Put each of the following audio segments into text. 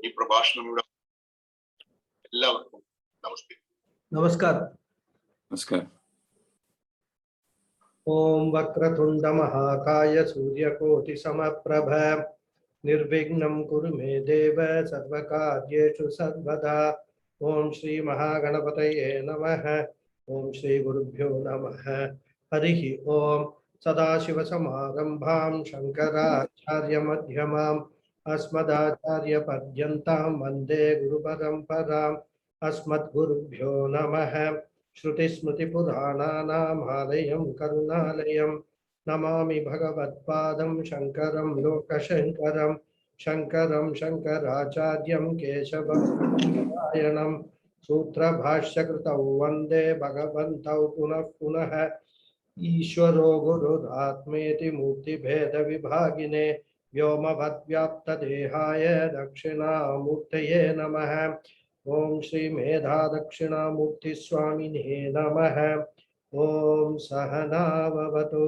ഈ പ്രഭാഷണം ഇവിടെ എല്ലാവർക്കും നമസ്കാരം. നമസ്കാരം. നമസ്കാരം. ഓം വക്രതുണ്ഡ മഹാകായ സൂര്യകോടി സമപ്രഭ നിർവിഘ്നം കുരു മേ ദേവ സർവകാര്യേഷു സർവദാ. ഓം ശ്രീ മഹാഗണപതയേ നമഃ. ഓം ശ്രീ ഗുരുഭ്യോ നമഃ. ഹരി ഓം. സദാശിവസമാരംഭാം ശങ്കരാചാര്യ മധ്യമാം അസ്മദാചാര്യ പര്യന്താം വന്ദേ ഗുരുപരമ്പരാം. അസ്മദ്ഗുരുഭ്യോ നമഃ. श्रुतिस्मृतिपुराणानामालयं करुणालयं नमामि भगवत्पादं शङ्करं लोकशङ्करं. शङ्करं शङ्कराचार्यं केशवं नारायणं सूत्रभाष्यकृतौ वन्दे भगवन्तौ पुनः पुनः. ईश्वरो गुरुरात्मेति मूर्तिभेदविभागिने व्योमवद्व्याप्तदेहाय दक्षिणामूर्तये नमः. ओम श्री मेधा दक्षिणामूर्ति स्वामिने नमः. ओम सहनाववतु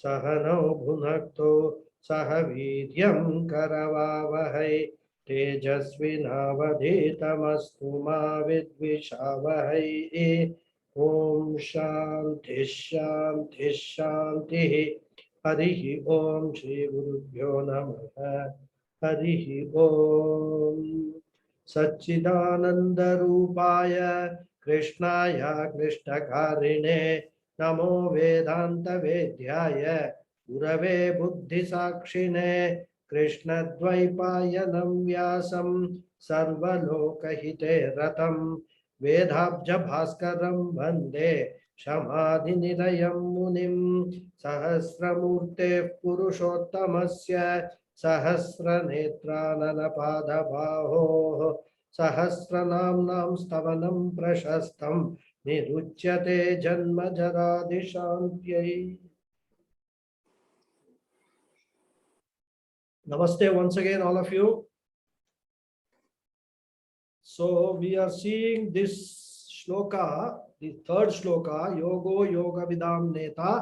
सहनौ भुनक्तु सह वीर्यं करवावहै तेजस्विनावधीतमस्तु मा विद्विषावहै. ओम शांति शांति शांति. हरि ओम श्री गुरुभ्यो नमः. हरि ओम. सच्चिदानंद रूपाय कृष्णाय कृष्णकारिणे नमो वेदांत वेद्याय गुरवे बुद्धिसाक्षिणे. कृष्णद्वैपायनं व्यासं सर्वलोकहिते रतं वेदाब्ज भास्करं वन्दे समाधिनिलयं मुनिं. सहस्रमूर्ते पुरुषोत्तमस्य सहस्रनेत्राननपादबाहोः सहस्रनाम्नां स्तवनं प्रशस्तं निरुच्यते जन्मजरादिशान्त्यै. Namaste once again, all of you. So we are seeing this shloka, the third shloka, Yogo Yoga Vidam Neta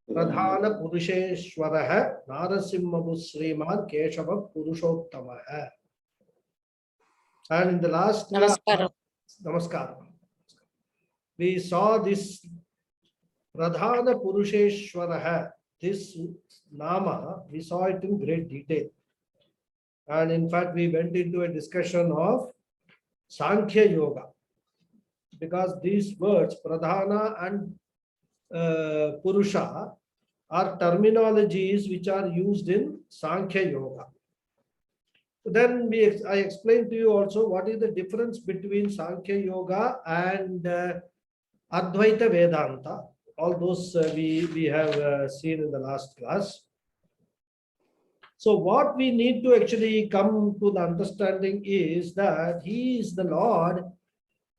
Pradhana Purusheshwarah Narasimhavu Sriman Keshava Purushottamah. And in the last Namaskaram. Namaskaram. We saw this Pradhana Purusheshwarah, this Nama, we saw it in great detail. And in fact, we went into a discussion of Sankhya Yoga. Because these words, Pradhana and Purusha, are terminologies which are used in Sankhya Yoga. Then I explained to you also what is the difference between Sankhya Yoga and Advaita Vedanta. All those we have seen in the last class. So what we need to actually come to the understanding is that He is the Lord.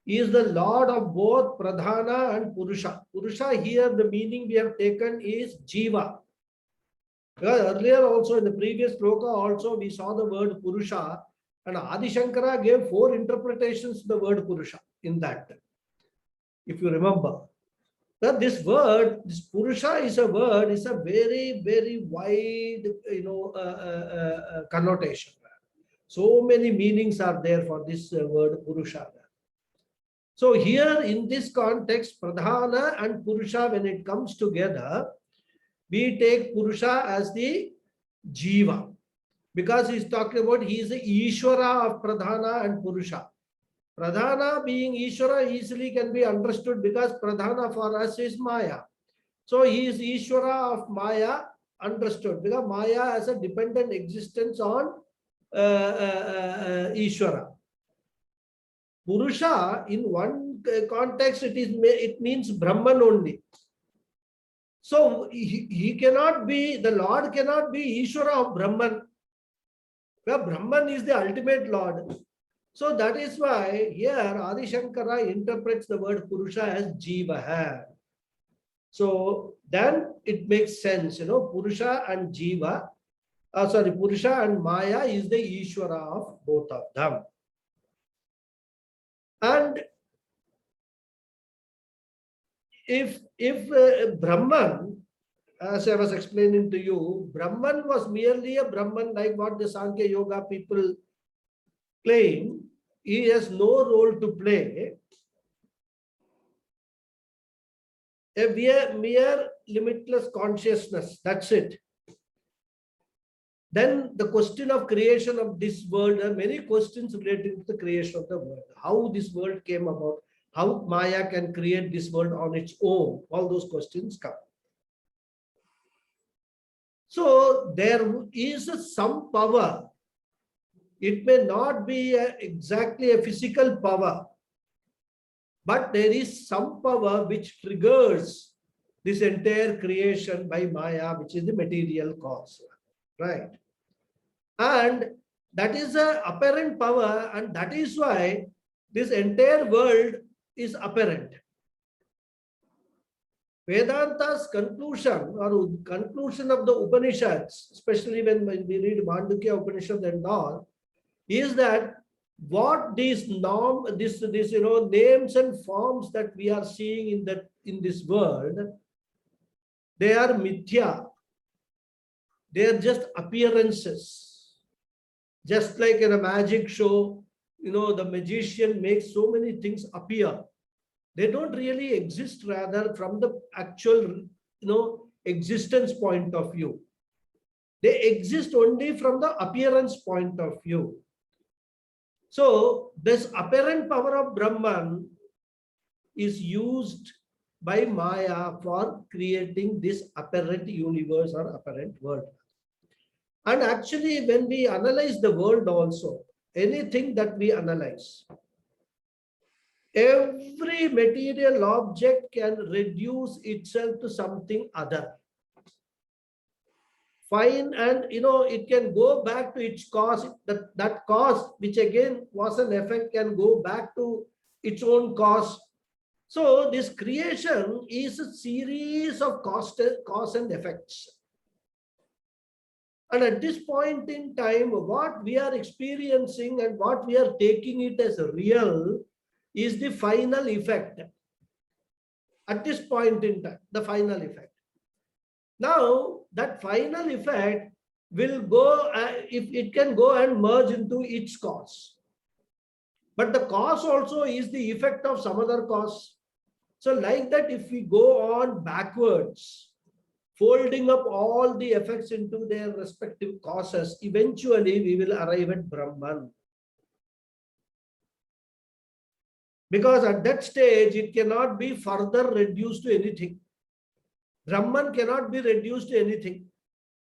He is the Lord of both Pradhana and Purusha. Purusha here, the meaning we have taken is Jiva. Because earlier also in the previous sloka also we saw the word Purusha, and Adi Shankara gave 4 interpretations to the word Purusha in that. If you remember, that this word, this Purusha is a word, is a very, very wide, connotation. So many meanings are there for this word Purusha. So here in this context, Pradhana and Purusha, when it comes together, we take Purusha as the Jiva, because he's talking about he is the Ishvara of Pradhana and Purusha. Pradhana being Ishvara easily can be understood because Pradhana for us is Maya. So he is Ishvara of Maya, understood, because Maya has a dependent existence on Ishvara. Purusha, in one context, it means Brahman only. So he cannot be, the Lord cannot be Ishvara of Brahman. Well, Brahman is the ultimate Lord. So that is why here Adi Shankara interprets the word Purusha as Jiva. So then it makes sense, Purusha and Jiva, Purusha and Maya is the Ishvara of both of them. And if Brahman, as I was explaining to you, Brahman was merely a Brahman like what the Sankhya Yoga people claim he has no role to play, a mere limitless consciousness, that's it. Then the question of creation of this world, there are many questions related to the creation of the world. How this world came about, how Maya can create this world on its own, all those questions come. So there is some power. It may not be exactly a physical power, but there is some power which triggers this entire creation by Maya, which is the material cause, right? And that is an apparent power, and that is why this entire world is apparent. Vedanta's conclusion or conclusion of the Upanishads, especially when we read Mandukya Upanishad and all, is that what these names and forms that we are seeing in this world, they are mithya. They are just appearances. Just like in a magic show, the magician makes so many things appear. They don't really exist, rather, from the actual, existence point of view. They exist only from the appearance point of view. So this apparent power of Brahman is used by Maya for creating this apparent universe or apparent world. And actually, when we analyze the world also, anything that we analyze, every material object can reduce itself to something other. Fine, and it can go back to its cause. That cause, which again was an effect, can go back to its own cause. So this creation is a series of cause and effects. And at this point in time, what we are experiencing and what we are taking it as real is the final effect. At this point in time, the final effect. Now, that final effect will go, if it can go and merge into its cause. But the cause also is the effect of some other cause. So like that, if we go on backwards, folding up all the effects into their respective causes, eventually we will arrive at Brahman. Because at that stage, it cannot be further reduced to anything. Brahman cannot be reduced to anything.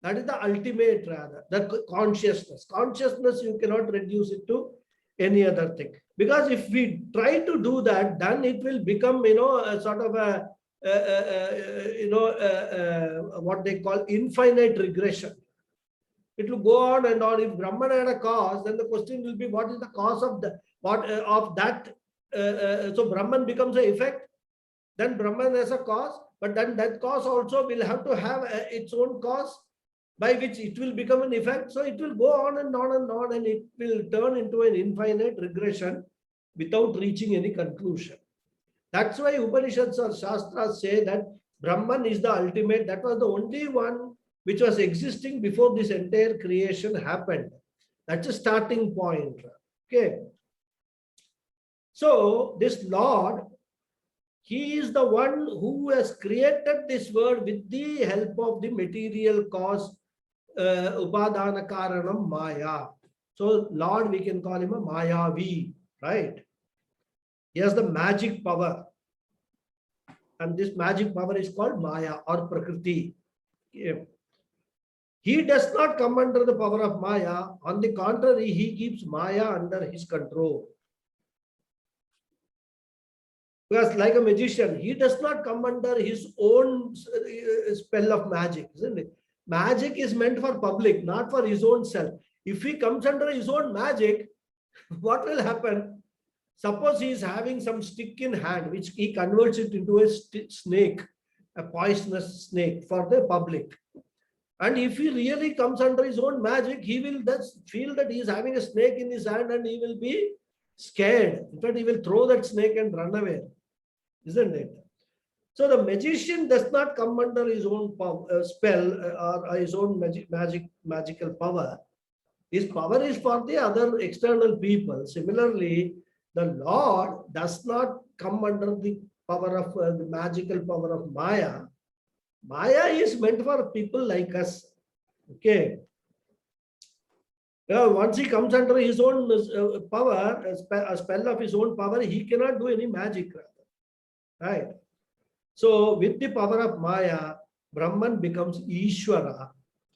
That is the ultimate, rather, the consciousness. Consciousness, you cannot reduce it to any other thing. Because if we try to do that, then it will become, a sort of a what they call infinite regression. It will go on and on. If Brahman had a cause, then the question will be, what is the cause of that? So Brahman becomes an effect. Then Brahman has a cause, but then that cause also will have to have its own cause by which it will become an effect. So it will go on and on and on, and it will turn into an infinite regression without reaching any conclusion. That's why Upanishads or Shastras say that Brahman is the ultimate. That was the only one which was existing before this entire creation happened. That's a starting point. Okay. So this Lord, he is the one who has created this world with the help of the material cause, Upadana Karanam Maya. So Lord, we can call him a Mayavi, right? He has the magic power. And this magic power is called Maya or Prakriti. He does not come under the power of Maya. On the contrary, he keeps Maya under his control. Because like a magician, he does not come under his own spell of magic, isn't it? Magic is meant for public, not for his own self. If he comes under his own magic, what will happen? Suppose he is having some stick in hand, which he converts it into a snake, a poisonous snake for the public. And if he really comes under his own magic, he will just feel that he is having a snake in his hand and he will be scared. In fact, he will throw that snake and run away. Isn't it? So the magician does not come under his own power, spell or his own magical power. His power is for the other external people. Similarly, the Lord does not come under the power of the magical power of Maya. Maya is meant for people like us. Okay. Once he comes under his own power, a spell of his own power, he cannot do any magic. Right. So with the power of Maya, Brahman becomes Ishvara.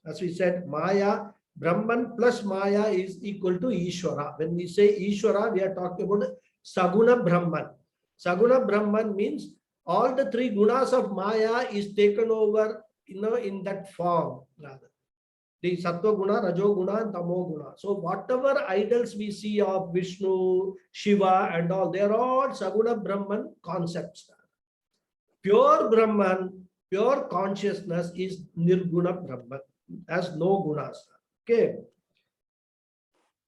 As we said, Maya, Brahman plus Maya is equal to Ishvara. When we say Ishvara, we are talking about Saguna Brahman. Saguna Brahman means all the three gunas of Maya is taken over, in that form. Rather, the Sattva Guna, Rajo Guna, and Tamo Guna. So whatever idols we see of Vishnu, Shiva, and all, they are all Saguna Brahman concepts. Pure Brahman, pure consciousness is Nirguna Brahman, has no gunas. Okay.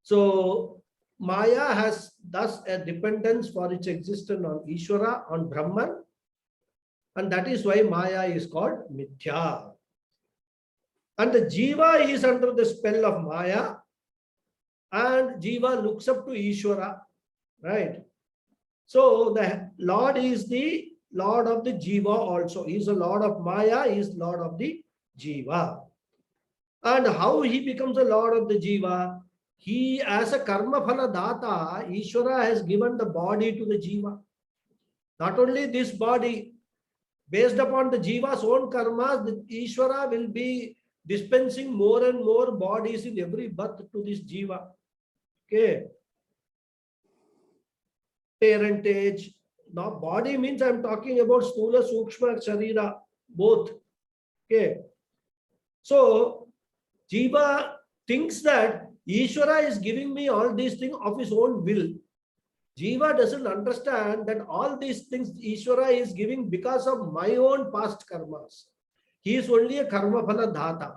So Maya has thus a dependence for its existence on Ishvara, on Brahman, and that is why Maya is called Mithya. And the Jiva is under the spell of Maya, and Jiva looks up to Ishvara, right? So the Lord is the Lord of the Jiva also. He is the Lord of Maya, he is Lord of the Jiva. And how he becomes the Lord of the Jiva? He, as a Karma Phala Data, Ishvara has given the body to the Jiva. Not only this body, based upon the Jiva's own karmas, the Ishvara will be dispensing more and more bodies in every birth to this Jiva. Okay. Parentage. Now, body means I'm talking about Stula, Sukshma, Sharira, both. Okay. So, Jiva thinks that Ishvara is giving me all these things of his own will. Jiva doesn't understand that all these things Ishvara is giving because of my own past karmas. He is only a karma phala dhata.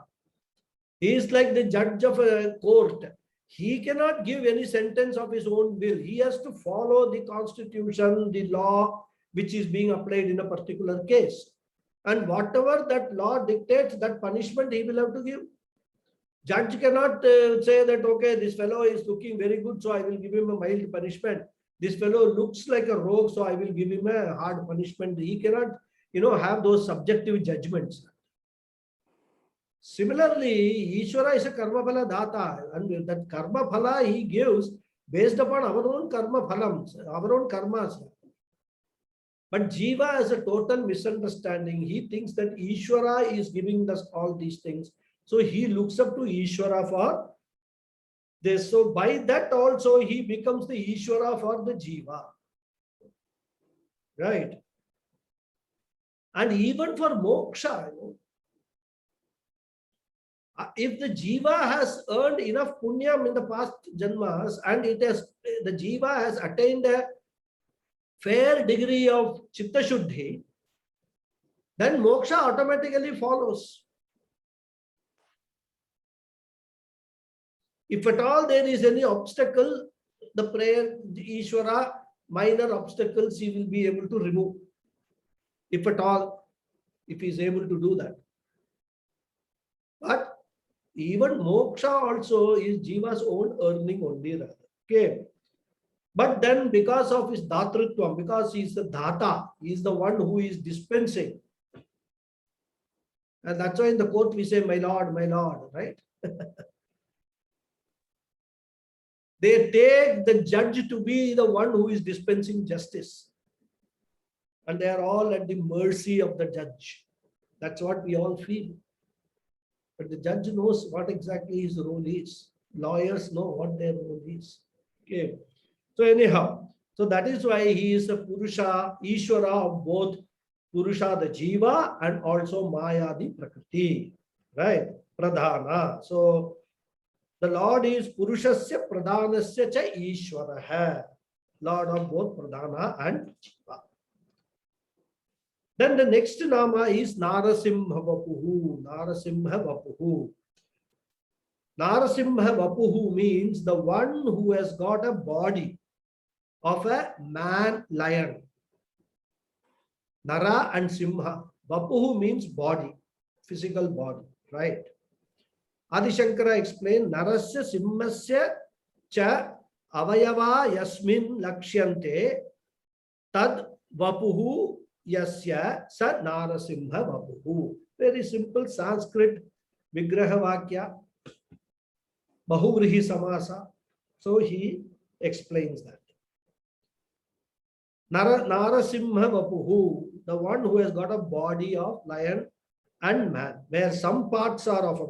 He is like the judge of a court. He cannot give any sentence of his own will. He has to follow the constitution, the law, which is being applied in a particular case. And whatever that law dictates, that punishment he will have to give. Judge cannot say that, okay, this fellow is looking very good, so I will give him a mild punishment. This fellow looks like a rogue, so I will give him a hard punishment. He cannot, have those subjective judgments. Similarly, Ishvara is a karma phala data, and that karma phala he gives based upon our own karma phalams, our own karmas. But Jiva has a total misunderstanding. He thinks that Ishvara is giving us all these things. So he looks up to Ishvara for this. So by that also he becomes the Ishvara for the Jiva. Right? And even for moksha, if the Jiva has earned enough punyam in the past janmas and the Jiva has attained a fair degree of chitta shuddhi, then moksha automatically follows. If at all there is any obstacle, the prayer, the Ishvara, minor obstacles he will be able to remove. If at all, if he is able to do that. But even moksha also is Jiva's own earning only rather. Okay. But then because of his dhatritvam, because he is the dhata, he is the one who is dispensing. And that's why in the court we say, my lord, right? They take the judge to be the one who is dispensing justice. And they are all at the mercy of the judge. That's what we all feel. But the judge knows what exactly his role is. Lawyers know what their role is. Okay. So anyhow, so that is why he is the Purusha, Ishvara of both Purusha, the Jiva, and also Maya, the Prakriti. Right? Pradhana. So the Lord is Purushasya Pradhanasya cha Ishvaraha. Lord of both Pradhana and Jiva. Then the next nama is Narasimha Vapuhu. Narasimha Vapuhu. Narasimha Vapuhu means the one who has got a body of a man lion. Nara and Simha. Vapuhu means body, physical body, right? Adi Shankara explained, Narasya Simhasya cha avayava yasmin lakshyante tad vapuhu yasya sa narasimha vapuhu. Very simple Sanskrit Vigraha Vakya, Bahuvrihi Samasa. So he explains that. Narasimha vapuhu, the one who has got a body of lion and man, where some parts are of a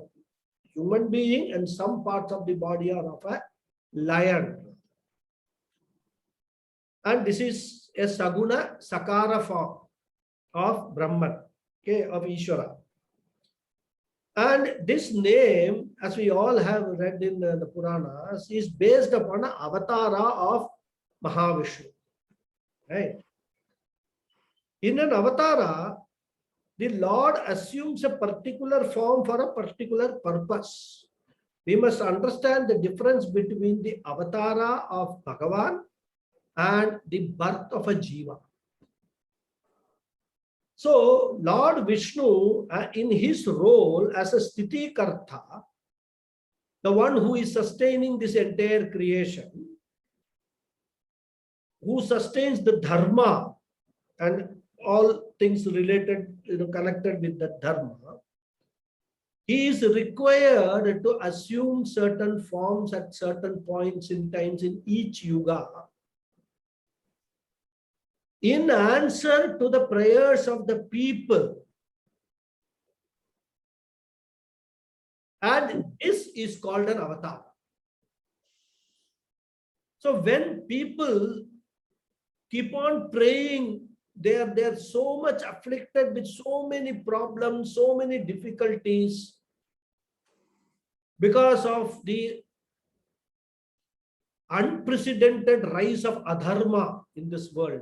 human being and some parts of the body are of a lion. And this is a Saguna Sakara form of Brahman, okay, of Ishvara. And this name, as we all have read in the Puranas, is based upon an avatara of Mahavishnu. Right? In an avatara, the Lord assumes a particular form for a particular purpose. We must understand the difference between the avatara of Bhagavan and the birth of a jiva. So, Lord Vishnu, in his role as a Sthiti Karta, the one who is sustaining this entire creation, who sustains the dharma and all things related, connected with the dharma, he is required to assume certain forms at certain points in times in each yuga in answer to the prayers of the people. And this is called an avatar. So when people keep on praying, they are so much afflicted with so many problems, so many difficulties because of the unprecedented rise of adharma in this world.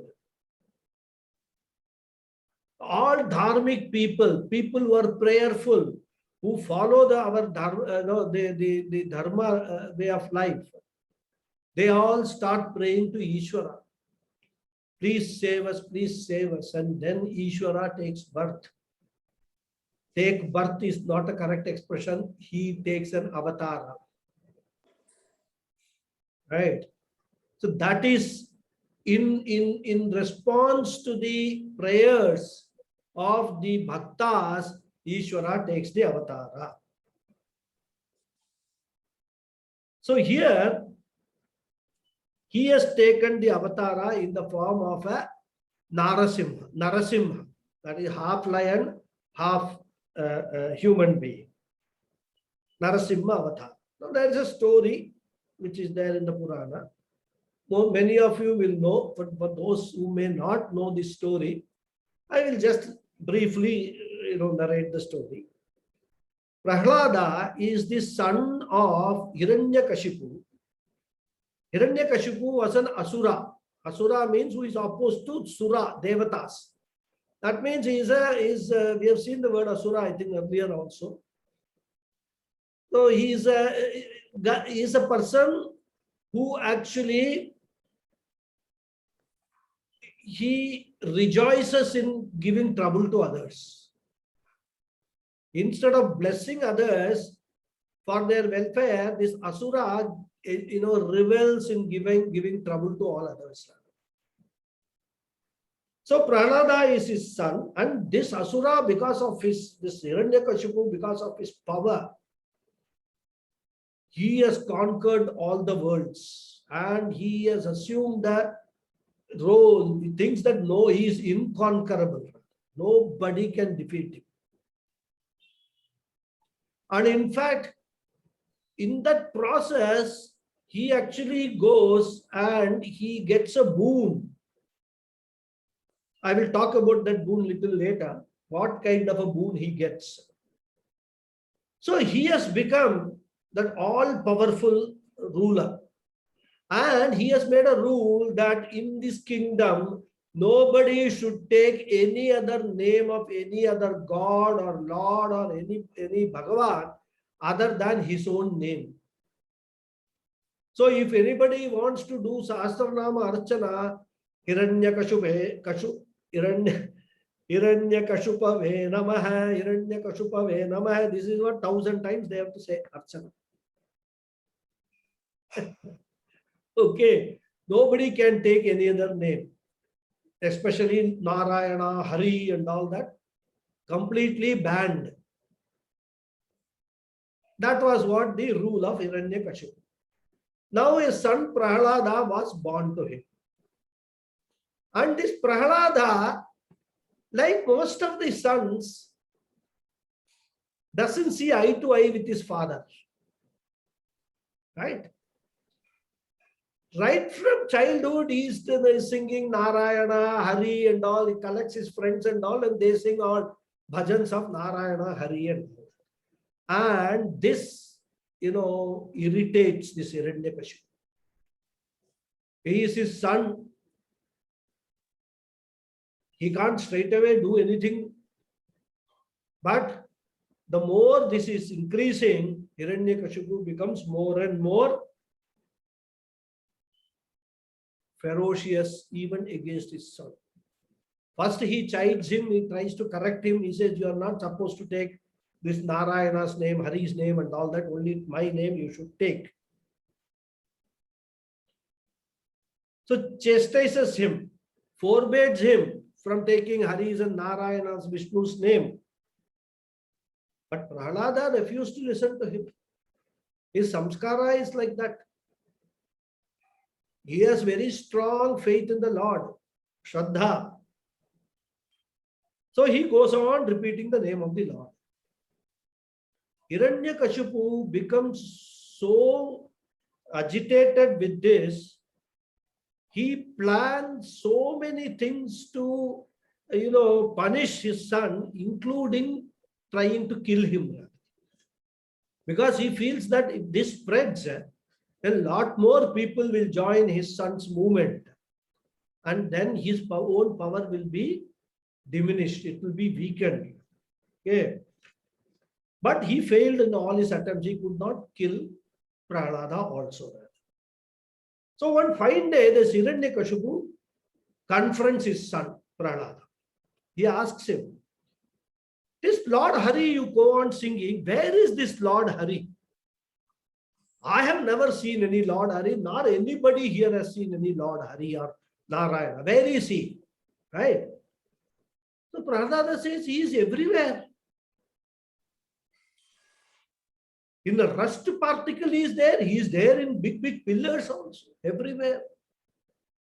All dharmic people who are prayerful, who follow our the dharma way of life, they all start praying to Ishvara. Please save us, please save us. And then Ishvara takes birth. Take birth is not a correct expression. He takes an avatar. Right? So that is in response to the prayers of the bhaktas, Ishvara takes the avatara. So here, he has taken the avatara in the form of a Narasimha, that is half lion, half human being. Narasimha avatar. Now there is a story which is there in the Purana. Many of you will know, but for those who may not know this story, I will just briefly narrate the story. Prahlada is the son of Hiranyakashipu. Hiranyakashipu was an Asura. Asura means who is opposed to Sura, Devatas. That means we have seen the word Asura, I think, earlier also. So he is a person who actually he rejoices in giving trouble to others. Instead of blessing others for their welfare, this Asura revels in giving trouble to all others. So Prahlada is his son, and this Asura, because of this Hiranyakashipu, because of his power, he has conquered all the worlds, and he has assumed that role. He thinks that no, he is inconquerable. Nobody can defeat him. And in fact, in that process, he actually goes and he gets a boon. I will talk about that boon little later, what kind of a boon he gets. So he has become that all-powerful ruler. And he has made a rule that in this kingdom, nobody should take any other name of any other god or lord or any Bhagavan other than his own name. So if anybody wants to do Sahasranamam Archana, Hiranyakashupave Namaha, Hiranyakashupave Namaha. This is what 1,000 times they have to say Archana. Okay. Nobody can take any other name, especially Narayana, Hari, and all that. Completely banned. That was what the rule of Hiranyakashipu. Now his son Prahlada was born to him. And this Prahlada, like most of the sons, doesn't see eye to eye with his father. Right? Right from childhood, he is singing Narayana, Hari and all. He collects his friends and all, and they sing all bhajans of Narayana, Hari and all. And this, irritates this Hiranyakashipu. He is his son. He can't straight away do anything. But the more this is increasing, Hiranyakashipu becomes more and more ferocious even against his son. First he chides him, he tries to correct him. He says, you are not supposed to take this Narayana's name, Hari's name and all that. Only my name you should take. So chastises him, forbids him from taking Hari's and Narayana's, Vishnu's name. But Prahlada refused to listen to him. His samskara is like that. He has very strong faith in the Lord, Shraddha. So he goes on repeating the name of the Lord. Hiranyakashipu becomes so agitated with this, he plans so many things to, punish his son, including trying to kill him. Because he feels that if this spreads, a lot more people will join his son's movement. And then his own power will be diminished. It will be weakened. Okay. But he failed in all his attempts. He could not kill Prahlada also. So one fine day, the Hiranyakashipu confronts his son, Prahlada. He asks him, this Lord Hari you go on singing, where is this Lord Hari? I have never seen any Lord Hari, nor anybody here has seen any Lord Hari or Narayana. Where is he? Right? So Prahlada says he is everywhere. In the rust particle he is there. He is there in big, big pillars also, everywhere.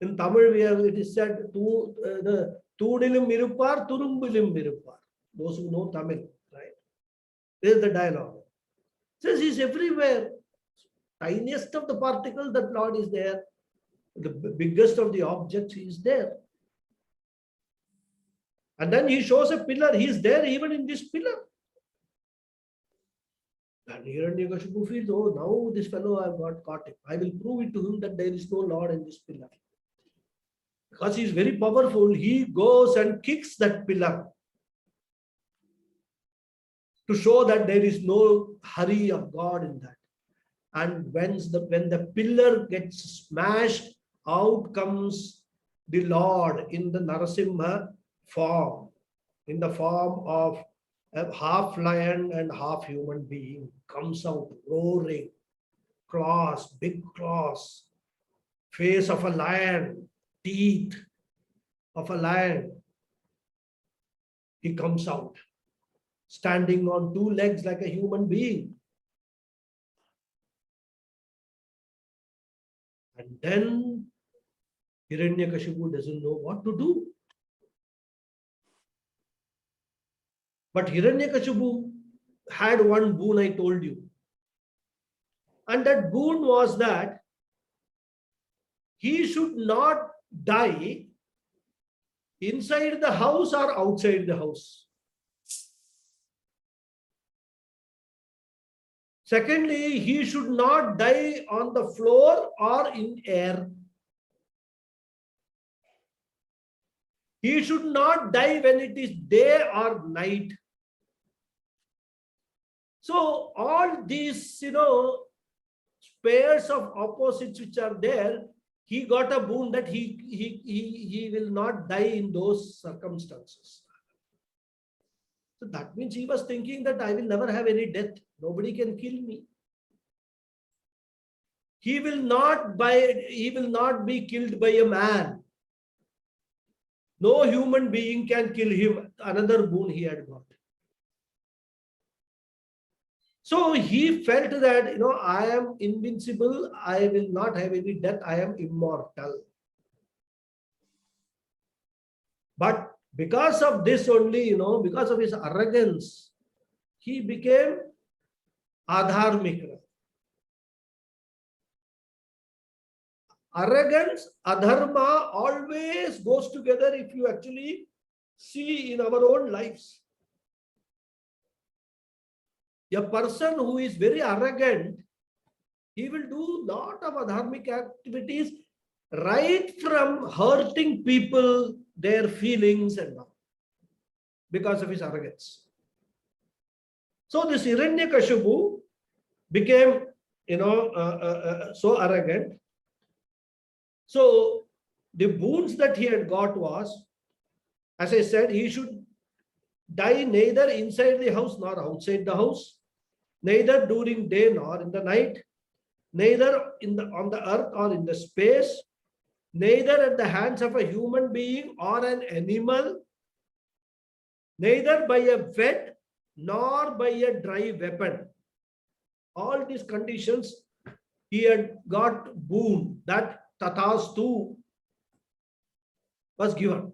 In Tamil, it is said, the Tudilum Mirupar, Turumbilim Mirupar. Those who know Tamil, right? There is the dialogue. It says he is everywhere. Tiniest of the particle, that Lord is there. The biggest of the objects, he is there. And then he shows a pillar. He is there even in this pillar. And Hiranyakashipu feels, oh, now this fellow I have got caught him. I will prove it to him that there is no Lord in this pillar. Because he is very powerful, he goes and kicks that pillar to show that there is no Hari of God in that. And when the pillar gets smashed, out comes the Lord in the Narasimha form, in the form of a half lion and half human being, comes out roaring, claws, big claws, face of a lion, teeth of a lion. He comes out, standing on two legs like a human being. And then Hiranyakashipu doesn't know what to do. But Hiranyakashipu had one boon, I told you. And that boon was that he should not die inside the house or outside the house. Secondly, he should not die on the floor or in air. He should not die when it is day or night. So all these, pairs of opposites which are there, he got a boon that he will not die in those circumstances. So that means he was thinking that I will never have any death. Nobody can kill me. He will not be killed by a man. No human being can kill him. Another boon he had got. So he felt that, I am invincible. I will not have any death. I am immortal. But because of this only, because of his arrogance, he became adharmik. Arrogance, adharma always goes together if you actually see in our own lives. A person who is very arrogant, he will do lot of adharmic activities, right from hurting people, their feelings and all, because of his arrogance. So this Hiranyakashipu became, so arrogant. So the boons that he had got was, as I said, he should die neither inside the house nor outside the house, neither during day nor in the night, neither on the earth or in the space, neither at the hands of a human being or an animal, neither by a wet nor by a dry weapon. All these conditions he had got boon, that tatastu was given.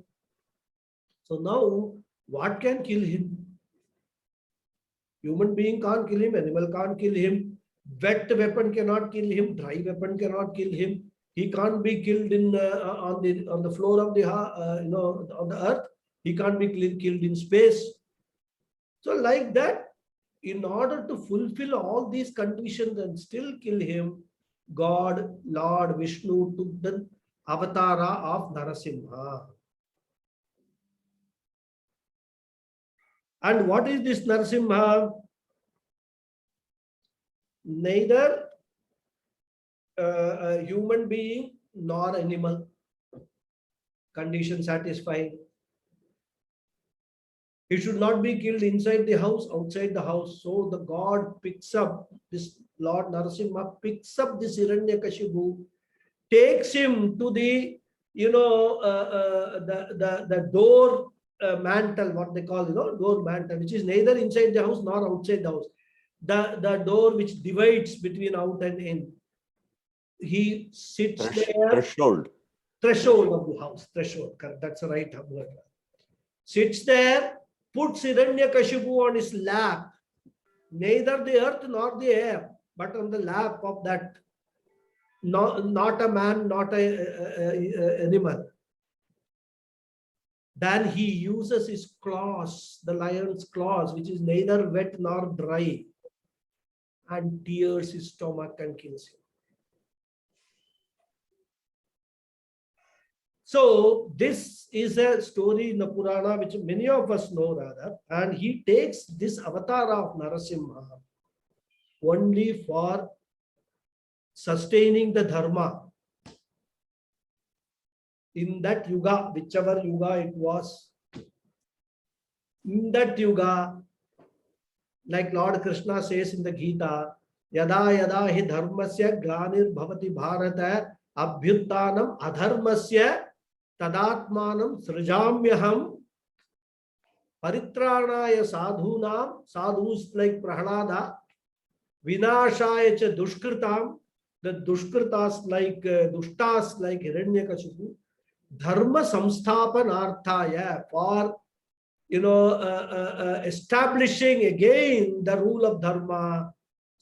So now what can kill him? Human being can't kill him, animal can't kill him, wet weapon cannot kill him, dry weapon cannot kill him. He can't be killed on the floor of the on the earth. He can't be killed in space. So like that, in order to fulfill all these conditions and still kill him, God, Lord Vishnu took the avatara of Narasimha. And what is this Narasimha? Neither a human being nor animal. Condition satisfying. He should not be killed inside the house, outside the house. So the God picks up, this Lord Narasimha picks up this Hiranyakashipu, takes him to the, the door mantle, what they call, door mantle, which is neither inside the house nor outside the house. The door which divides between out and in. He sits there. Threshold. Threshold of the house. Threshold. That's the right word. Sits there, puts Hiranyakashipu on his lap, neither the earth nor the air, but on the lap of that, not a man, not a animal. Then he uses his claws, the lion's claws, which is neither wet nor dry, and tears his stomach and kills him. So this is a story in the Purana which many of us know rather, and he takes this avatar of Narasimha only for sustaining the dharma in that yuga, whichever yuga it was. In that yuga, like Lord Krishna says in the Gita, yada yada hi dharmasya glanir bhavati bharata abhyuttanam adharmasya tadatmanam srijamyaham paritranaya sadhunam, sadhus like Prahlada, vinashaya cha dushkritam, the dushkritas like dushtas like Hiranyakashipu, dharma samsthapanarthaya, for establishing again the rule of dharma,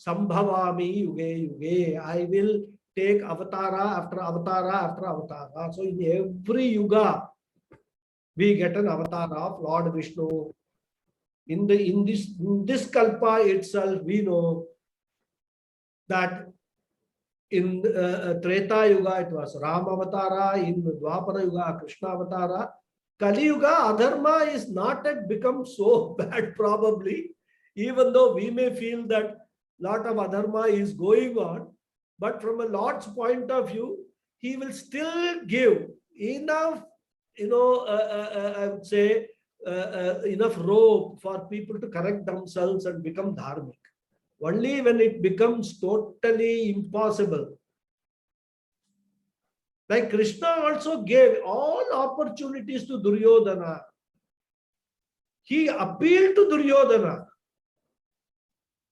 sambhavami yuge yuge, I will take avatara after avatara after avatara. So in every yuga we get an avatar of Lord Vishnu. In this kalpa itself, we know that in Treta Yuga it was Ram Avatara, in Dwapara Yuga Krishna Avatara. Kali Yuga adharma is not yet become so bad probably, even though we may feel that lot of adharma is going on, but from a Lord's point of view, he will still give enough, I would say, enough rope for people to correct themselves and become dharmic. Only when it becomes totally impossible. Like Krishna also gave all opportunities to Duryodhana. He appealed to Duryodhana.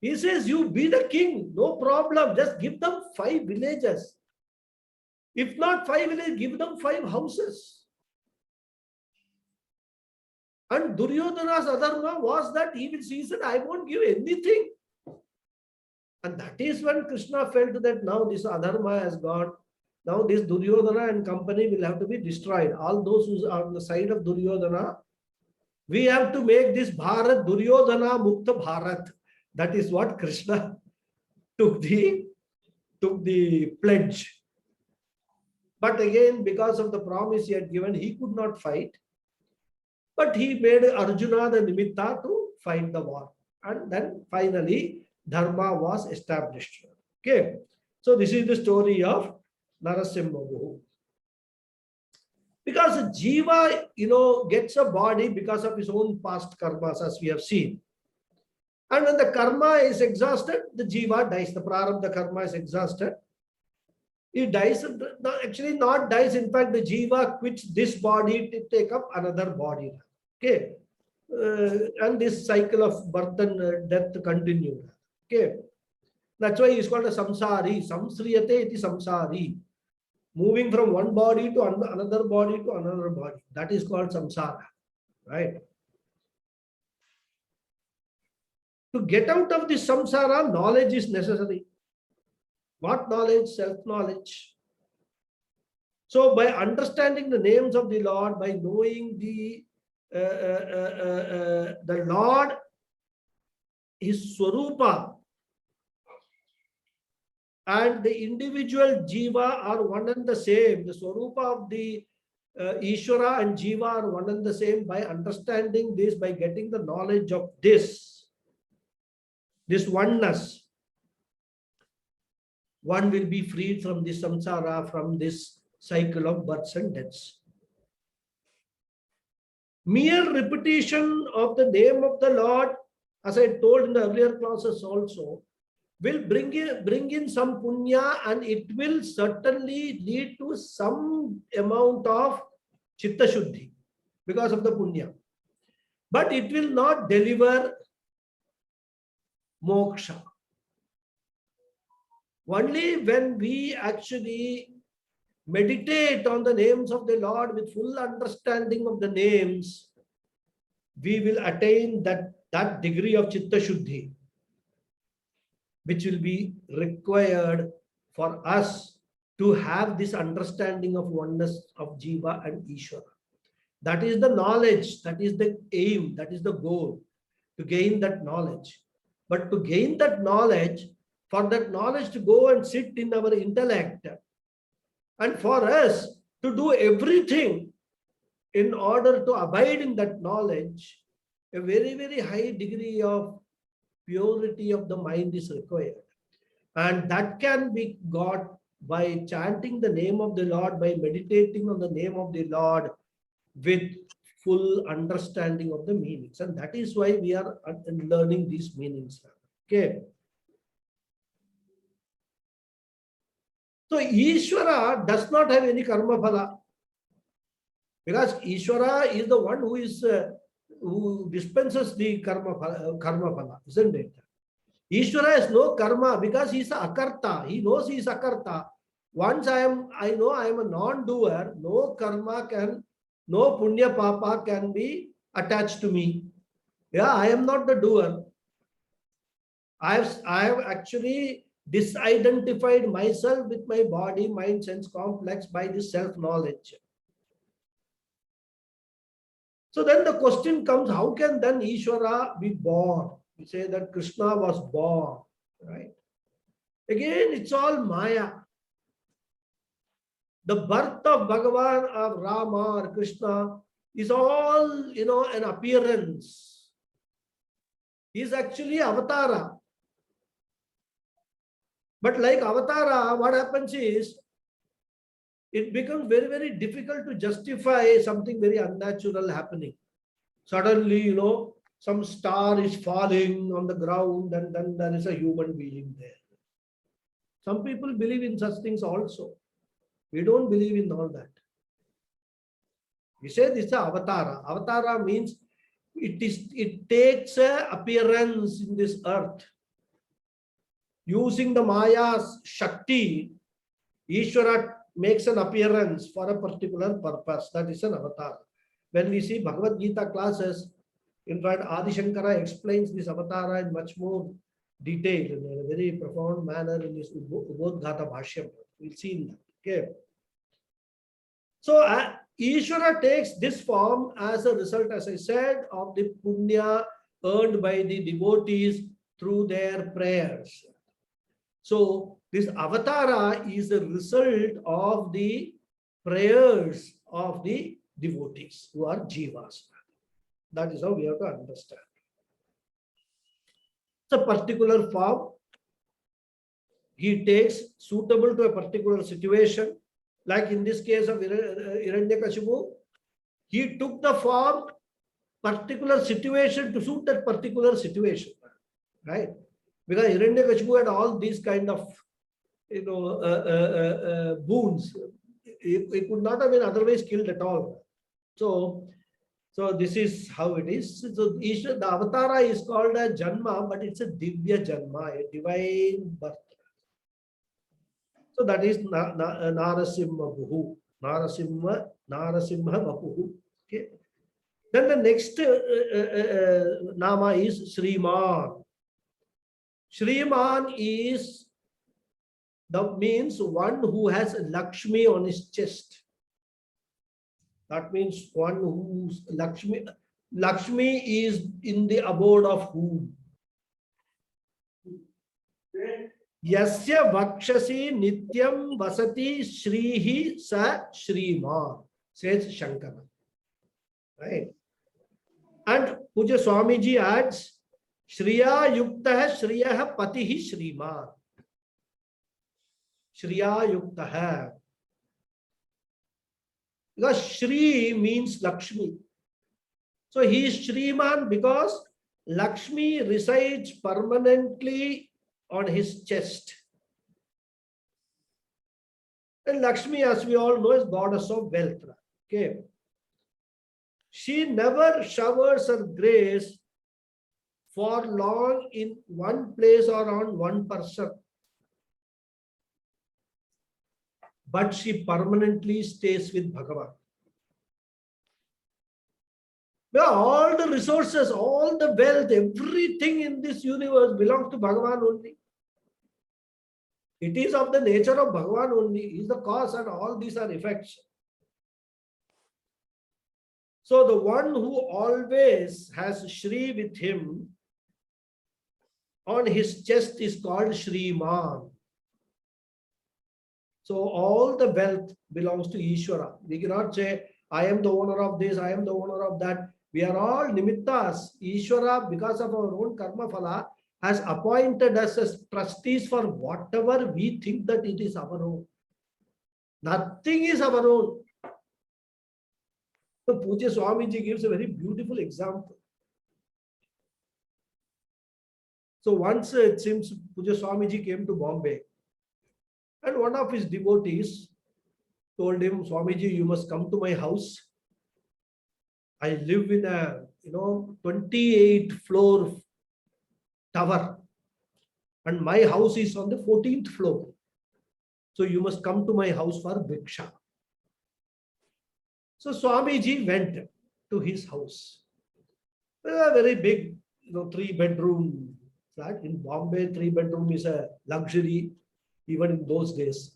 He says, you be the king, no problem. Just give them 5 villages. If not 5 villages, give them 5 houses. And Duryodhana's adharma was that he said, I won't give anything. And that is when Krishna felt that now this adharma has gone. Now this Duryodhana and company will have to be destroyed. All those who are on the side of Duryodhana, we have to make this Bharat Duryodhana Mukta Bharat. That is what Krishna took the pledge. But again, because of the promise he had given, he could not fight. But he made Arjuna the Nimitta to fight the war. And then finally, Dharma was established. Okay. So this is the story of Narasimha. Because Jiva, gets a body because of his own past karmas, as we have seen. And when the karma is exhausted, the Jiva dies. The prarabdha karma is exhausted. He dies, actually not dies. In fact, the Jiva quits this body to take up another body. Okay. And this cycle of birth and death continues. Okay. That's why he's called a samsari. Samsriyate iti samsari. Moving from one body to another body to another body. That is called samsara. Right. To get out of this samsara, knowledge is necessary. What knowledge? Self-knowledge. So by understanding the names of the Lord, by knowing the Lord, his swarupa, and the individual jiva are one and the same. The swarupa of the Ishvara and jiva are one and the same. By understanding this, by getting the knowledge of this oneness, one will be freed from this samsara, from this cycle of births and deaths. Mere repetition of the name of the Lord, as I told in the earlier classes also, will bring in some punya, and it will certainly lead to some amount of chitta shuddhi because of the punya. But it will not deliver moksha. Only when we actually meditate on the names of the Lord with full understanding of the names, we will attain that degree of chitta shuddhi, which will be required for us to have this understanding of oneness of Jiva and Ishvara. That is the knowledge, that is the aim, that is the goal, to gain that knowledge. But to gain that knowledge, for that knowledge to go and sit in our intellect, and for us to do everything in order to abide in that knowledge, a very, very high degree of purity of the mind is required. And that can be got by chanting the name of the Lord, by meditating on the name of the Lord with full understanding of the meanings. And that is why we are learning these meanings. Okay. So Ishvara does not have any karma phala, because Ishvara is the one who dispenses the karma phala, isn't it? Ishvara has no karma because he is a akarta. He knows he is akarta. Once I know I am a non-doer, no karma no punya papa can be attached to me. Yeah, I am not the doer. I have actually disidentified myself with my body, mind, sense complex by this self-knowledge. So then the question comes, how can then Ishvara be born? We say that Krishna was born, right? Again, it's all Maya. The birth of Bhagavan, of Rama or Krishna is all, an appearance. He is actually avatara. But like avatara, what happens is, it becomes very, very difficult to justify something very unnatural happening. Suddenly, some star is falling on the ground, and then there is a human being there. Some people believe in such things also. We don't believe in all that. We say this is avatara. Avatara means it takes a appearance in this earth. Using the Maya's Shakti, Ishvara makes an appearance for a particular purpose. That is an avatar. When we see Bhagavad Gita classes, in fact, Adi Shankara explains this avatara in much more detail, in a very profound manner in his Ubodhgata Bhashyam. We'll see in that. Okay. So, Ishvara takes this form as a result, as I said, of the punya earned by the devotees through their prayers. So, this avatara is a result of the prayers of the devotees who are jivas. That is how we have to understand. It's a particular form he takes suitable to a particular situation. Like in this case of Hiranyakashipu, he took the form particular situation to suit that particular situation, right? Because Hiranyakashipu had all these kind of, boons. He could not have been otherwise killed at all. So this is how it is. So the avatara is called a janma, but it's a divya janma, a divine birth. So that is Narasimha Bhuhu. Narasimha Vapuhu. Okay. Then the next nama is Sriman. Sriman means one who has Lakshmi on his chest. That means one whose Lakshmi is in the abode of whom? Yasya Vakshasi Nityam Vasati Shrihi Sa Shriman, says Shankara. Right? And Puja Swamiji adds, Shriya Yukta Shriya Patihi Shriman. Shriya Yukta. Because Shri means Lakshmi. So he is Shriman because Lakshmi resides permanently on his chest. And Lakshmi, as we all know, is goddess of wealth. Okay. She never showers her grace for long in one place or on one person. But she permanently stays with Bhagavan. Well, all the resources, all the wealth, everything in this universe belongs to Bhagavan only. It is of the nature of Bhagavan only. He is the cause and all these are effects. So the one who always has Shri with him on his chest is called Shriman. So all the wealth belongs to Ishvara. We cannot say, I am the owner of this, I am the owner of that. We are all nimittas. Ishvara, because of our own karma phala, has appointed us as trustees for whatever we think that it is our own. Nothing is our own. So Puja Swamiji gives a very beautiful example. So once it seems Puja Swamiji came to Bombay, and one of his devotees told him, Swamiji, you must come to my house. I live in a 28-floor tower, and my house is on the 14th floor. So you must come to my house for Bhiksha. So Swamiji went to his house. A very big, 3-bedroom flat. In Bombay, 3-bedroom is a luxury, even in those days.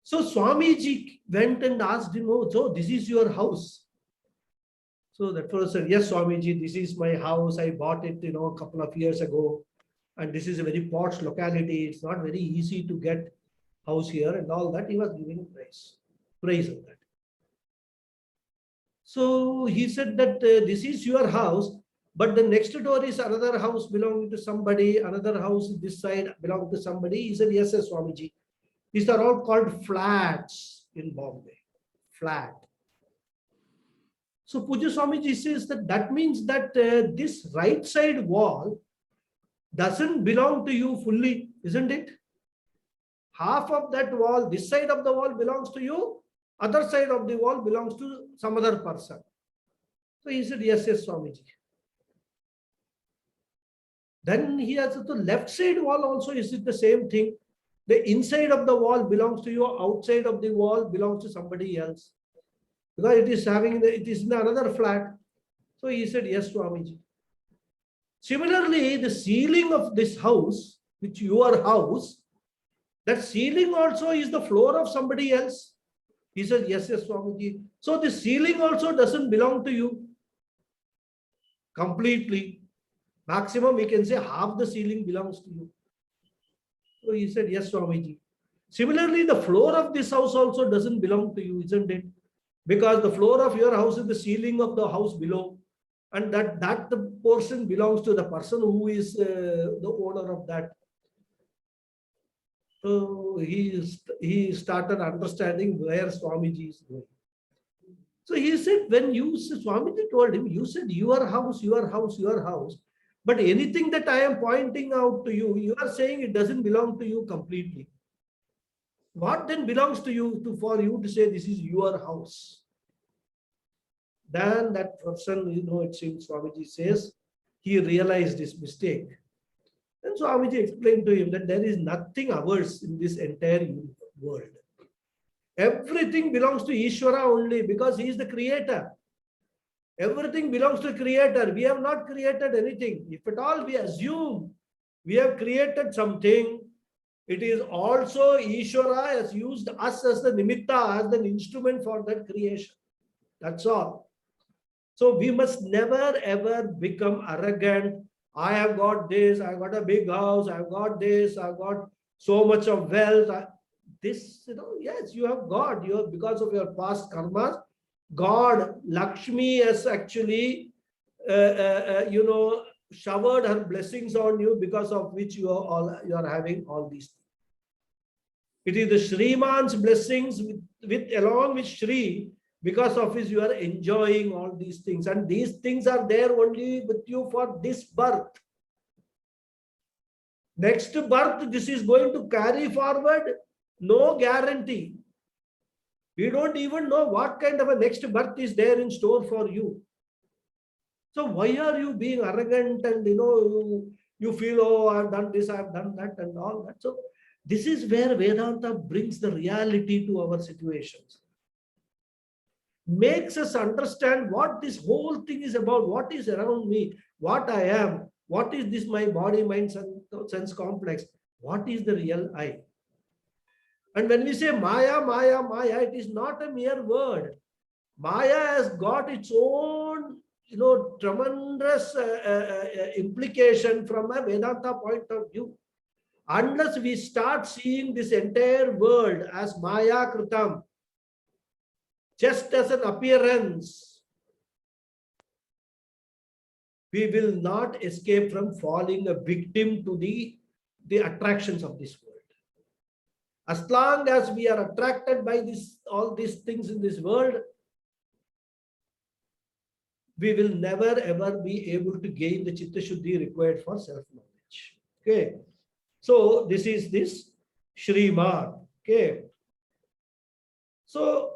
So Swamiji went and asked him, oh, so this is your house? So that fellow said, yes, Swamiji, this is my house. I bought it, a couple of years ago. And this is a very posh locality. It's not very easy to get house here and all that. He was giving praise of that. So he said that this is your house, but the next door is another house belonging to somebody, another house this side belonging to somebody. He said, yes, Swamiji. These are all called flats in Bombay. Flat. So Puja Swamiji says that that means that this right side wall doesn't belong to you fully, isn't it? Half of that wall, this side of the wall belongs to you, other side of the wall belongs to some other person. So he said, yes, yes, Swamiji. Then he has the left side wall also, is it the same thing? The inside of the wall belongs to you, outside of the wall belongs to somebody else. Because it is it is in another flat. So he said, yes, Swamiji. Similarly, the ceiling of this house, which your house, that ceiling also is the floor of somebody else. He said, yes, yes, Swamiji. So the ceiling also doesn't belong to you completely. Maximum, we can say half the ceiling belongs to you. So he said, yes, Swamiji. Similarly, the floor of this house also doesn't belong to you, isn't it? Because the floor of your house is the ceiling of the house below. And that the portion belongs to the person who is the owner of that. So he started understanding where Swamiji is going. So he said, when Swamiji told him, you said your house, your house, your house. But anything that I am pointing out to you, you are saying it doesn't belong to you completely. What then belongs to you for you to say this is your house? Then that person, it seems Swamiji says, he realized his mistake. And Swamiji explained to him that there is nothing ours in this entire world. Everything belongs to Ishvara only because he is the creator. Everything belongs to the creator. We have not created anything. If at all we assume we have created something, it is also Ishvara has used us as the nimitta, as an instrument for that creation. That's all. So we must never ever become arrogant. I have got this, I got a big house, I've got this, I've got so much of wealth. This, yes, you have got, because of your past karmas, God, Lakshmi has actually, showered her blessings on you, because of which you are having all these things. It is the Shriman's blessings along with Shri, because of which you are enjoying all these things. And these things are there only with you for this birth. Next birth, this is going to carry forward, no guarantee. We don't even know what kind of a next birth is there in store for you. So why are you being arrogant and you feel, oh, I've done this, I've done that and all that. So this is where Vedanta brings the reality to our situations. Makes us understand what this whole thing is about, what is around me, what I am, what is this my body, mind, sense complex, what is the real I. And when we say Maya, Maya, Maya, it is not a mere word. Maya has got its own, tremendous implication from a Vedanta point of view. Unless we start seeing this entire world as Maya Kritam, just as an appearance, we will not escape from falling a victim to the attractions of this world. As long as we are attracted by all these things in this world, we will never ever be able to gain the Chitta Shuddhi required for self-knowledge. Okay. So this is this Shriman. Okay. So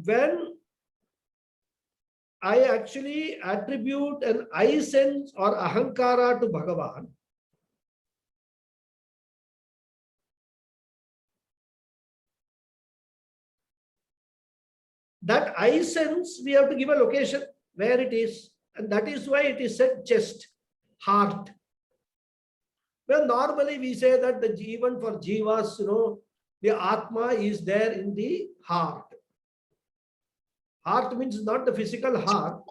when I actually attribute an I sense or ahankara to Bhagavan, that I sense, we have to give a location where it is. And that is why it is said chest, heart. Well, normally we say that even for jivas, the Atma is there in the heart. Heart means not the physical heart,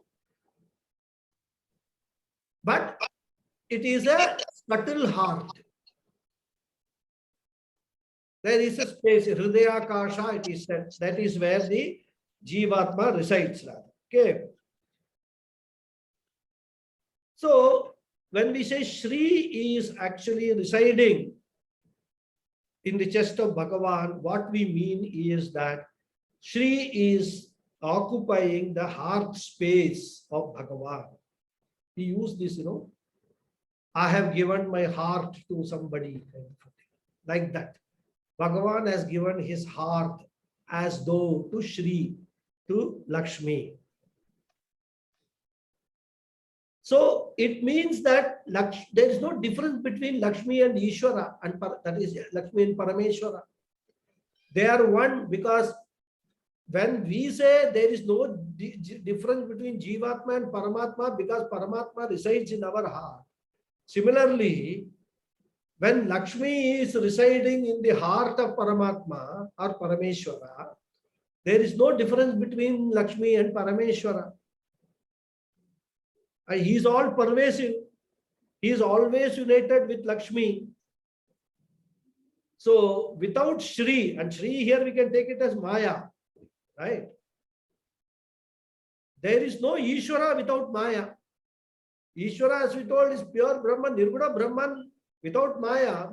but it is a subtle heart. There is a space, Hridaya Kasha, it is said. That is where the Jivatma resides. Okay. So when we say Shri is actually residing in the chest of Bhagavan, what we mean is that Shri is occupying the heart space of Bhagavan. He used this, I have given my heart to somebody, like that. Bhagavan has given his heart as though to Shri, to Lakshmi. So it means that there is no difference between Lakshmi and Ishvara, and that is Lakshmi and Parameshwara. They are one, because when we say there is no difference between Jivatma and Paramatma, because Paramatma resides in our heart. Similarly, when Lakshmi is residing in the heart of Paramatma or Parameshwara, there is no difference between Lakshmi and Parameshwara. And he is all pervasive. He is always united with Lakshmi. So without Shri, and Shri here we can take it as Maya, right? There is no Ishvara without Maya. Ishvara, as we told, is pure Brahman, Nirguna Brahman. Without Maya,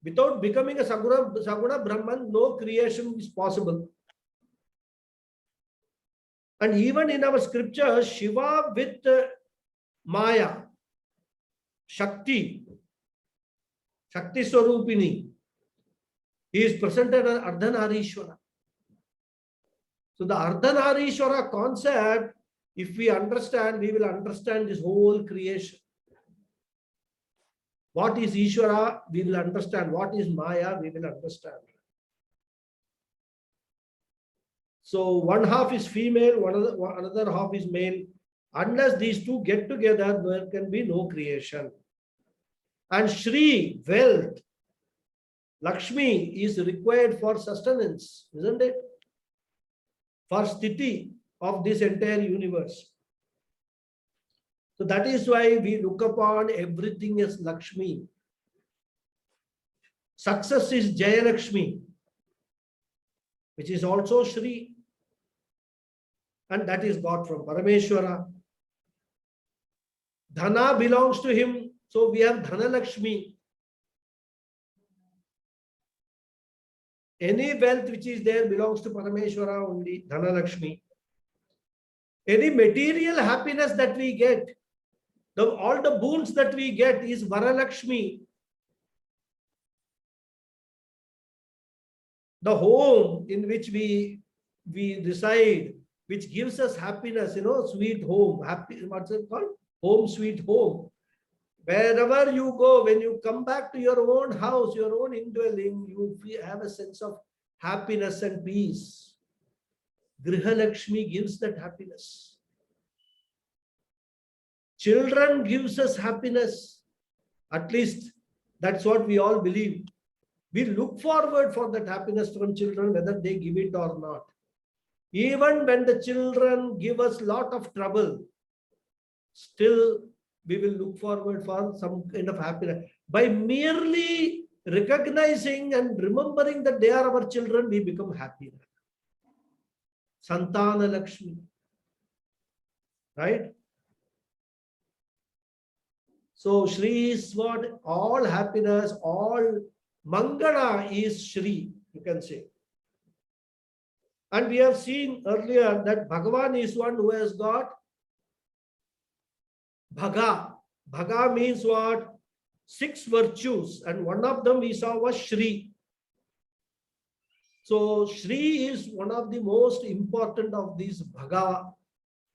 without becoming a Saguna Brahman, no creation is possible. And even in our scriptures, Shiva with Maya, Shakti Swarupini, he is presented as Ardhanarishwara. So the Ardhanarishwara concept, if we understand, we will understand this whole creation. What is Ishvara, we will understand. What is Maya, we will understand. So one half is female, another half is male. Unless these two get together, there can be no creation. And Shri, wealth, Lakshmi is required for sustenance, isn't it? For sthiti of this entire universe. So that is why we look upon everything as Lakshmi. Success is Jaya Lakshmi, which is also Shri. And that is got from Parameshwara. Dhana belongs to him. So we have Dhana Lakshmi. Any wealth which is there belongs to Parameshwara only, Dhana Lakshmi. Any material happiness that we get, all the boons that we get is Varalakshmi. The home in which we reside, which gives us happiness, sweet home, happy, what's it called? Home, sweet home. Wherever you go, when you come back to your own house, your own indwelling, you have a sense of happiness and peace. Griha Lakshmi gives that happiness. Children gives us happiness. At least that's what we all believe. We look forward for that happiness from children, whether they give it or not. Even when the children give us a lot of trouble, still we will look forward for some kind of happiness. By merely recognizing and remembering that they are our children, we become happy. Santana Lakshmi. Right? So Shri is what? All happiness, all Mangala is Shri, you can say. And we have seen earlier that Bhagavan is one who has got Bhaga. Bhaga means what? 6 virtues, and one of them we saw was Shri. So Shri is one of the most important of these Bhaga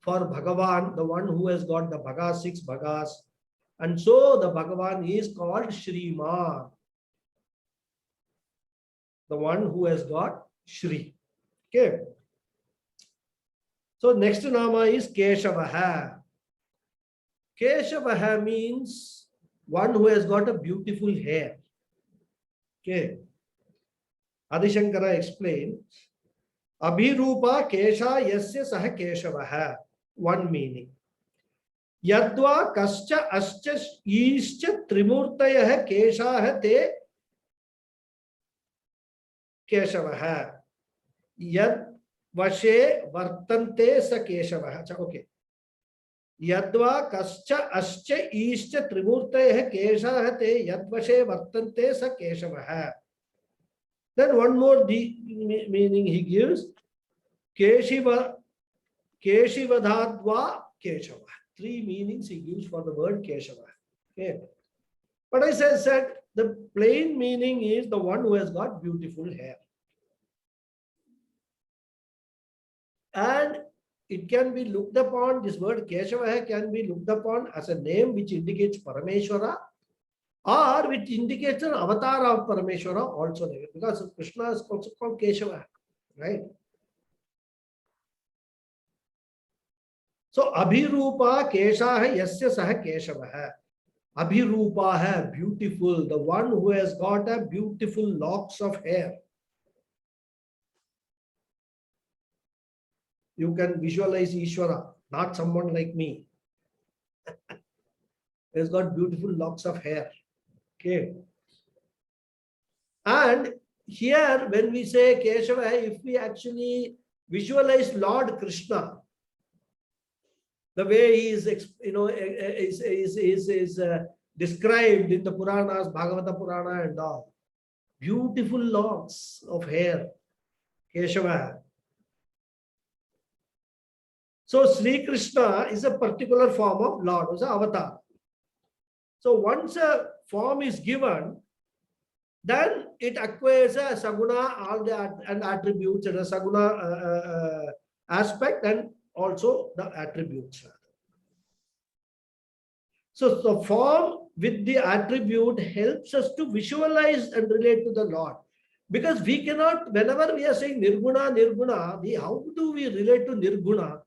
for Bhagavan, the one who has got the Bhaga, 6 Bhagas. And so the Bhagavan is called Shriman, the one who has got Shri. Okay. So next Nama is Keshavaha. Keshavaha means one who has got a beautiful hair. Okay. Adi Shankara explained, Abhirupa Kesha Yasya Saha Keshavaha. One meaning. Yadva Kascha Ascha Ischa Trimurtaya Kesha Te Keshavaha. Yad Vashe Vartante Sa Keshavaha. Okay. Yadva Kascha Ascha Ischa Trimurtaya Kesha Te Yadvashe Vartante Sa Keshavaha. Then one more meaning he gives. Keshiva Keshivadhatva Keshava. Three meanings he gives for the word Keshava. Okay. But I said the plain meaning is the one who has got beautiful hair. And it can be looked upon, this word Keshava can be looked upon as a name which indicates Parameshwara, or which indicates an avatar of Parameshwara also, because Krishna is also called Keshava, right? So Abhirupa Keshaha Yasya Saha Keshava. Abhirupa hai, beautiful, the one who has got a beautiful locks of hair. You can visualize Ishvara, not someone like me. He has got beautiful locks of hair. Okay. And here, when we say Keshava, if we actually visualize Lord Krishna, the way he is, described in the Puranas, Bhagavata Purana and all, beautiful locks of hair, Keshava. So Sri Krishna is a particular form of Lord, was an avatar. So once a form is given, then it acquires a saguna, all the and attributes, and a saguna aspect, and also the attributes. So the form with the attribute helps us to visualize and relate to the Lord. Because we cannot, whenever we are saying Nirguna, how do we relate to Nirguna?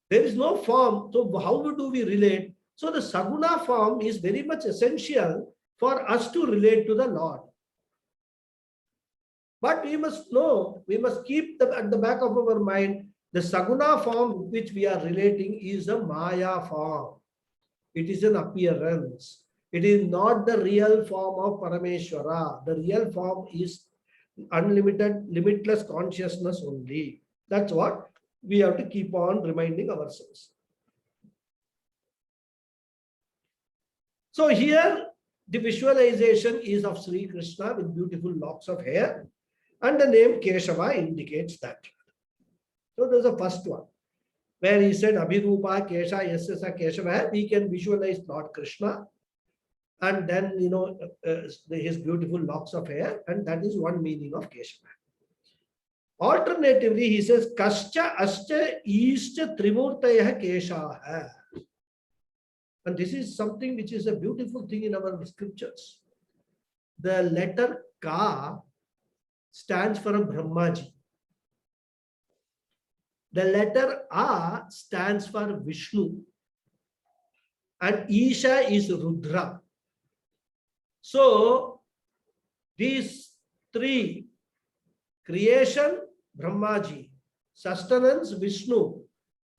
There is no form, so how do we relate? So the saguna form is very much essential for us to relate to the Lord. But we must know, we must keep at the back of our mind, the saguna form which we are relating is a Maya form. It is an appearance. It is not the real form of Parameshwara. The real form is unlimited, limitless consciousness only. That's what we have to keep on reminding ourselves. So here, the visualization is of Sri Krishna with beautiful locks of hair, and the name Keshava indicates that. So there's the first one, where he said Abhirupa Kesha Yasya Keshava. We can visualize Lord Krishna, and then his beautiful locks of hair, and that is one meaning of Keshava. Alternatively, he says Kascha Ascha Ishcha Trimurtaya Kesha. And this is something which is a beautiful thing in our scriptures. The letter Ka stands for a Brahmaji. The letter A stands for Vishnu. And Isha is Rudra. So these three, creation, Brahmaji, sustenance, Vishnu,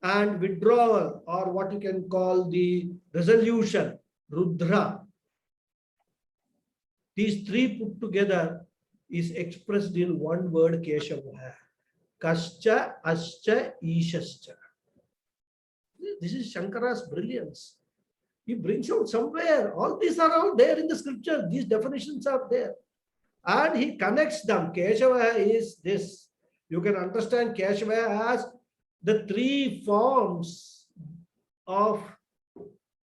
and withdrawal, or what you can call the resolution, Rudra. These three put together is expressed in one word, Keshava. Kascha, Ascha, Ishascha. This is Shankara's brilliance. He brings out somewhere. All these are out there in the scripture. These definitions are there. And he connects them. Keshava is this. You can understand Keshava as the three forms of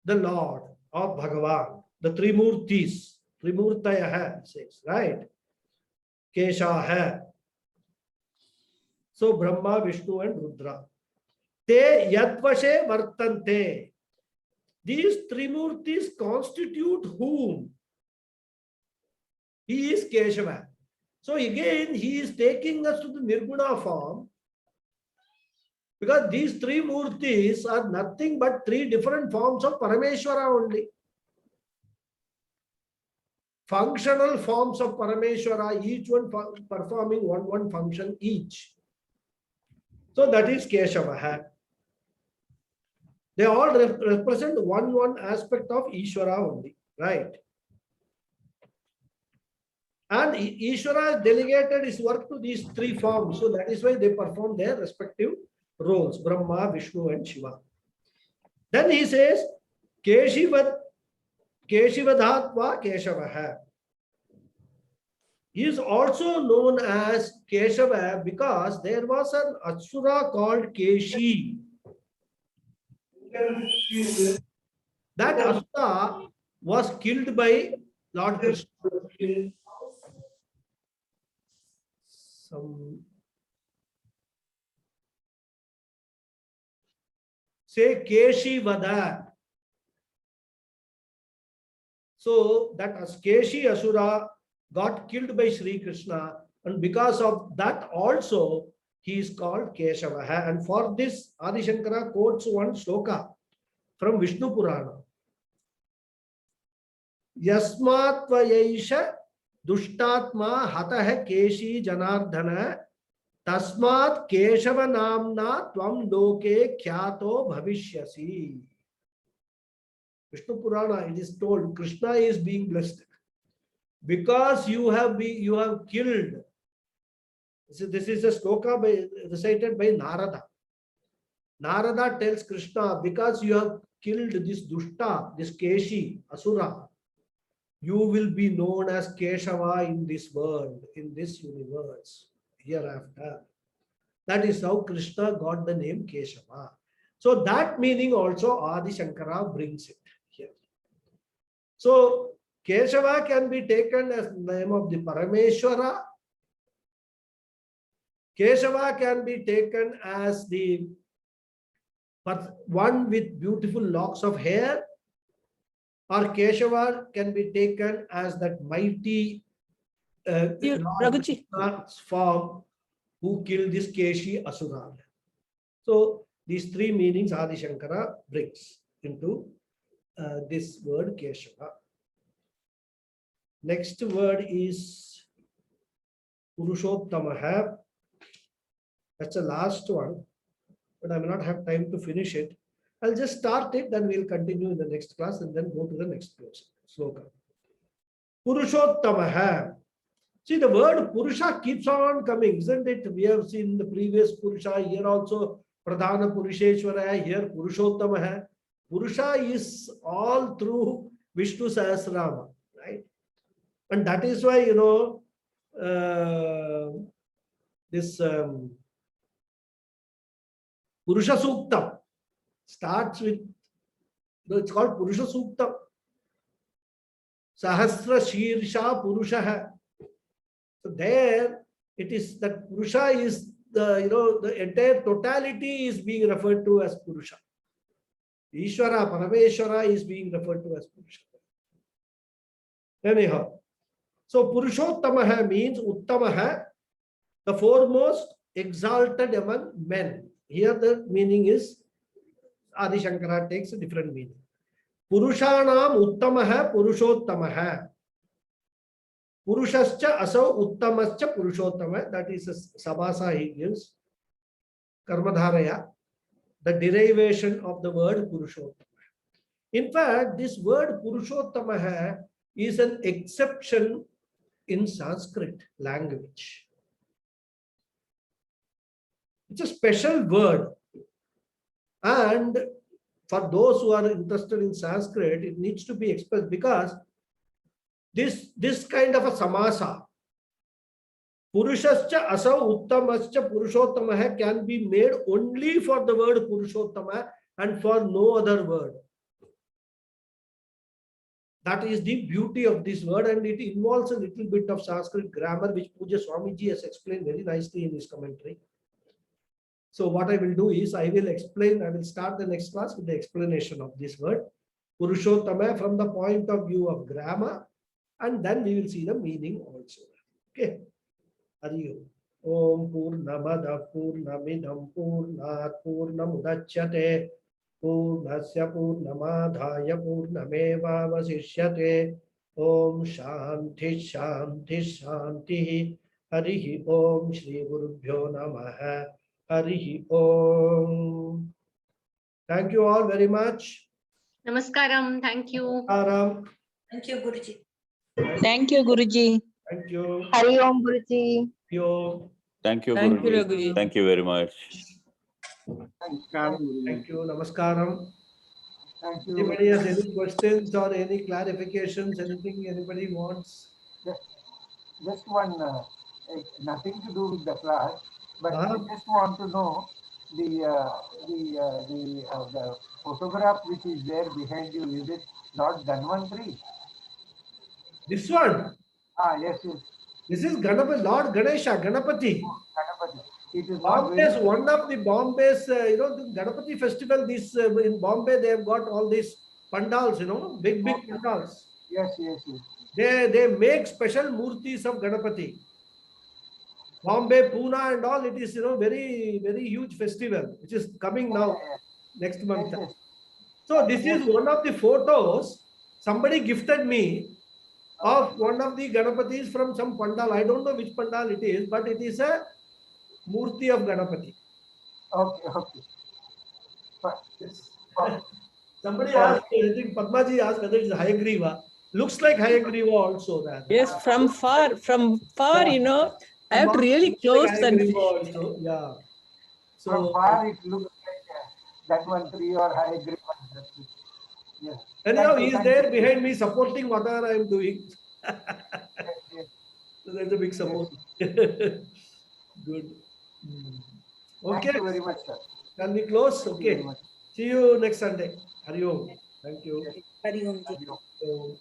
the Lord, of Bhagavan. The three murtis. Trimurtaya hai, says, right? Kesha hai. So Brahma, Vishnu and Rudra. Te yadvashe vartante. These Trimurtis constitute whom? He is Keshava. So again, he is taking us to the Nirguna form, because these three Murtis are nothing but three different forms of Parameshwara only. Functional forms of Parameshwara, each one performing one function each. So that is Keshava. They all represent one aspect of Ishvara only, right? And Ishvara has delegated his work to these three forms. So that is why they perform their respective roles, Brahma, Vishnu and Shiva. Then he says, Keshivadhatva Keshavaha. He is also known as Keshava because there was an Asura called Keshi. That Asura was killed by Lord Krishna. Say Keshi Vada. So that Keshi Asura got killed by Sri Krishna, and because of that also he is called Keshava. And for this Adi Shankara quotes one shloka from Vishnu Purana. Yasmat Vayaisha Dushtatma Hatah Keshi Janardhana Tasmat Keshava Namna Tvam Loke Kyato Bhavishyasi. Vishnu Purana, it is told Krishna is being blessed because you have killed. So this is a sloka recited by Narada. Narada tells Krishna, because you have killed this Dushta, this Keshi, Asura, you will be known as Keshava in this world, in this universe, hereafter. That is how Krishna got the name Keshava. So that meaning also Adi Shankara brings it here. So Keshava can be taken as the name of the Parameshwara. Keshava can be taken as the one with beautiful locks of hair, or Keshava can be taken as that mighty form who killed this Keshi Asura. So these three meanings Adi Shankara brings into this word Keshava. Next word is Purushottamaha. That's the last one, but I will not have time to finish it. I'll just start it, then we'll continue in the next class and then go to the next sloka. Purushottamaha. See, the word Purusha keeps on coming, isn't it? We have seen the previous Purusha, here also Pradhana Purusheshwara, here Purushottamaha. Purusha is all through Vishnu Sahasranamam, right? And that is why, this Purusha Suktam starts with, it's called Purusha Suktam. Sahasra Shirsha Purusha. So there it is that Purusha is the entire totality is being referred to as Purusha. Ishvara, Parameshwara is being referred to as Purusha. Anyhow, so Purushottamaha means Uttamaha, the foremost, exalted among men. Here the meaning is, Adi Shankara takes a different meaning. Purushanam Uttamaha Purushottamaha. Purushascha Asau Uttamascha Purushottama. That is a Sabasa he gives. Karmadharaya, the derivation of the word Purushottama. In fact, this word Purushottamaha is an exception in Sanskrit language. It's a special word. And for those who are interested in Sanskrit, it needs to be expressed because this kind of a samasa, Purushascha Asau Uttamascha Purushottamaha, can be made only for the word Purushottama and for no other word. That is the beauty of this word, and it involves a little bit of Sanskrit grammar, which Puja Swamiji has explained very nicely in his commentary. So what I will do is, I will start the next class with the explanation of this word, Purushottama, from the point of view of grammar, and then we will see the meaning also. Okay. Hari Om Purnamada Purnamidam Purnat Purnamudachyate Purnasya Purnamadhaya Purnameva Vasishyate. Om Shanti Shanti Shanti. Hari Om Shri Gurubhyo Namaha. Hari Om. Thank you all very much. Namaskaram. Thank you. Namaskaram. Thank you, Guruji. Thank you, Guruji. Thank you. Hari Om, Guruji. Yo. Thank you, Thank you, Guruji. Raghu. Thank you very much. Thank you. Namaskaram. Thank you. Anybody has any questions or any clarifications? Anything anybody wants? just one, nothing to do with the class, but I Uh-huh. just want to know the photograph which is there behind you. Is it Lord Dhanvantri? This one, Ah, yes, yes. this is Ganapati, Lord Ganesha, Ganapathy. Ganapathy. It is not Bombay is very. one of the Bombay's, the Ganapathy festival. This in Bombay, they have got all these pandals, big pandals. Yes, yes, yes. They make special murtis of Ganapathy. Bombay, Pune, and all. It is very very huge festival, which is coming now next month. Yes, yes. So this is one of the photos somebody gifted me of one of the Ganapathis from some pandal. I don't know which pandal it is, but it is a murti of Ganapathy. Okay, okay. Yes. Somebody asked, I think Padmaji asked whether it is Hayagriva. Looks like Hayagriva also. That. Yes, from far, Yeah. I have to really Looks like close and Hayagriva see. also. Yeah. From So far, it looks like Dhanvantri or I agree. Yes. anyhow, he is Thank there you. behind me supporting whatever I am doing. Yes, yes. So that's a big support. Good. Thank Okay. you very much, sir. Can we close? Thank you very Okay. much. See you next Sunday. Hari Om. Thank you. Yes. Hari Om ji. Thank you. So,